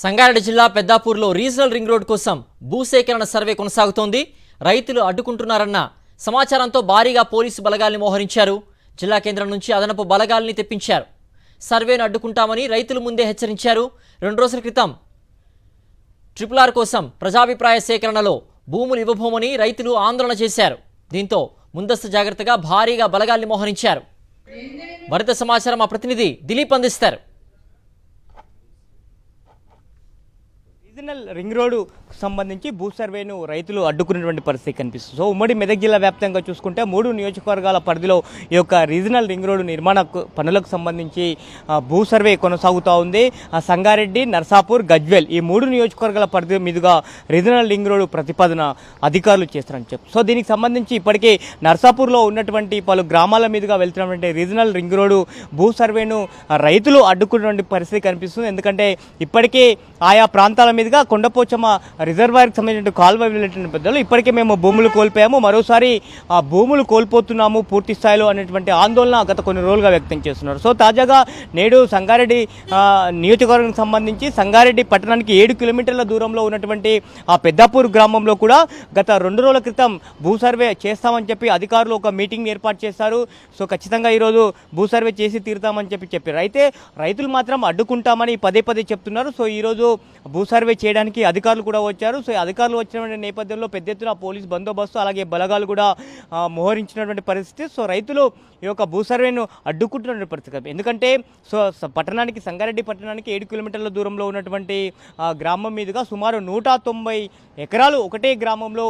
సంగారెడ్డి జిల్లా పెద్దాపూర్లో regional ring road కోసం భూసేకరణ సర్వే కొనసాగుతోంది. రైతులు అడ్డుకుంటున్నారన్న సమాచారంతో భారీగా పోలీసు బలగాల్ని మోహరించారు. జిల్లా కేంద్రం నుంచి అదనపు బలగాల్ని తెప్పించారు. సర్వేను అడ్డుకుంటామని రైతులు ముందే హెచ్చరించారు. 2 రోజుల క్రితం RRR కోసం ప్రజాభిప్రాయ సేకరణలో భూములు ఇవ్వబోమని రైతులు ఆందోళన చేశారు. దీంతో ముందస్తు జాగ్రత్తగా భారీగా బలగాల్ని మోహరించారు. మరింత సమాచారం మా ప్రతినిధి దిలీప్ అందిస్తారు. రీజనల్ రింగ్ రోడ్డు సంబంధించి భూ సర్వేను రైతులు అడ్డుకున్నటువంటి పరిస్థితి కనిపిస్తుంది. సో ఉమ్మడి మెదక్ జిల్లా వ్యాప్తంగా చూసుకుంటే 3 నియోజకవర్గాల పరిధిలో ఈ యొక్క రీజనల్ రింగ్ రోడ్డు నిర్మాణ పనులకు సంబంధించి భూ సర్వే కొనసాగుతూ ఉంది. సంగారెడ్డి, నర్సాపూర్, గజ్వేల్ ఈ 3 నియోజకవర్గాల పరిధి మీదుగా రీజనల్ రింగ్ రోడ్డు ప్రతిపాదన అధికారులు చేస్తారని చెప్పి సో దీనికి సంబంధించి ఇప్పటికే నర్సాపూర్లో ఉన్నటువంటి పలు గ్రామాల మీదుగా వెళ్తున్నటువంటి రీజనల్ రింగ్ రోడ్డు భూ సర్వేను రైతులు అడ్డుకున్నటువంటి పరిస్థితి కనిపిస్తుంది. ఎందుకంటే ఇప్పటికే ఆయా ప్రాంతాల మీదుగా కొండపోచమ్మ రిజర్వాయర్కి సంబంధించిన కాలువ వెళ్ళేటువంటి పెద్దలు ఇప్పటికే మేము భూములు కోల్పోయాము, మరోసారి ఆ భూములు కోల్పోతున్నాము పూర్తి స్థాయిలో అనేటువంటి ఆందోళన గత కొన్ని రోజులుగా వ్యక్తం చేస్తున్నారు. సో తాజాగా నేడు సంగారెడ్డి నియోజకవర్గానికి సంబంధించి సంగారెడ్డి పట్టణానికి 7 కిలోమీటర్ల దూరంలో ఉన్నటువంటి ఆ పెద్దాపూర్ గ్రామంలో కూడా గత 2 రోజుల క్రితం భూ సర్వే చేస్తామని చెప్పి అధికారులు ఒక మీటింగ్ ఏర్పాటు చేశారు. సో ఖచ్చితంగా ఈరోజు భూ సర్వే చేసి తీరుతామని చెప్పారు. అయితే రైతులు మాత్రం అడ్డుకుంటామని పదే చెప్తున్నారు. సో ఈరోజు భూ సర్వే చేయడానికి అధికారులు కూడా వచ్చారు. సో అధికారులు వచ్చిన నేపథ్యంలో పెద్ద ఎత్తున పోలీస్ బందోబస్తు అలాగే బలగాలు కూడా మోహరించినటువంటి పరిస్థితి. సో రైతులు ఈ యొక్క భూ సర్వేను అడ్డుకుంటున్న పరిస్థితి. ఎందుకంటే సో పట్టణానికి సంగారెడ్డి పట్టణానికి 7 కిలోమీటర్ల దూరంలో ఉన్నటువంటి గ్రామం మీదుగా సుమారు 190 ఎకరాలు ఒకటే గ్రామంలో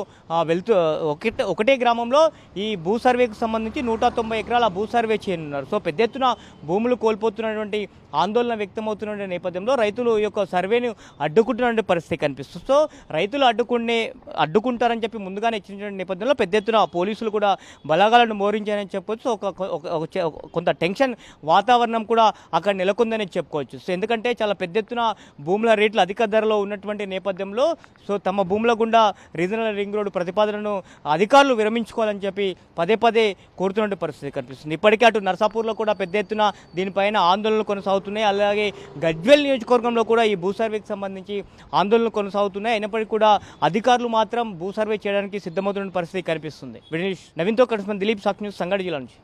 ఒకటే గ్రామంలో ఈ భూ సర్వేకు సంబంధించి 190 ఎకరాల భూ సర్వే చేయనున్నారు. సో పెద్ద ఎత్తున భూములు కోల్పోతున్నటువంటి ఆందోళన వ్యక్తమవుతున్న నేపథ్యంలో రైతులు ఈ యొక్క సర్వేను అడ్డుకుంటున్న పరిస్థితి కనిపిస్తుంది. సో రైతులు అడ్డుకుంటారని చెప్పి ముందుగానే హెచ్చరించిన నేపథ్యంలో పెద్ద ఎత్తున పోలీసులు కూడా బలగాలను మోహరించారని చెప్పొచ్చు. కొంత టెన్షన్ వాతావరణం కూడా అక్కడ నెలకొందని చెప్పుకోవచ్చు. సో ఎందుకంటే చాలా పెద్ద ఎత్తున భూముల రేట్లు అధిక ధరలో ఉన్నటువంటి నేపథ్యంలో సో తమ భూముల గుండా రీజనల్ రింగ్ రోడ్డు ప్రతిపాదనను అధికారులు విరమించుకోవాలని చెప్పి పదే కోరుతున్న పరిస్థితి కనిపిస్తుంది. ఇప్పటికే అటు నర్సాపూర్లో కూడా పెద్ద ఎత్తున దీనిపైన ఆందోళనలు కొనసాగుతున్నాయి. అలాగే గజ్వేల్ నియోజకవర్గంలో కూడా ఈ భూ సర్వేకి సంబంధించి ఆందోళనలు కొనసాగుతున్నాయి. అయినప్పటికీ కూడా అధికారులు మాత్రం భూ సర్వే చేయడానికి సిద్ధమవుతున్న పరిస్థితి కనిపిస్తుంది. నవీన్తో కలిసి దిలీప్ సాక్షి న్యూస్ సంగారెడ్డి జిల్లా నుంచి.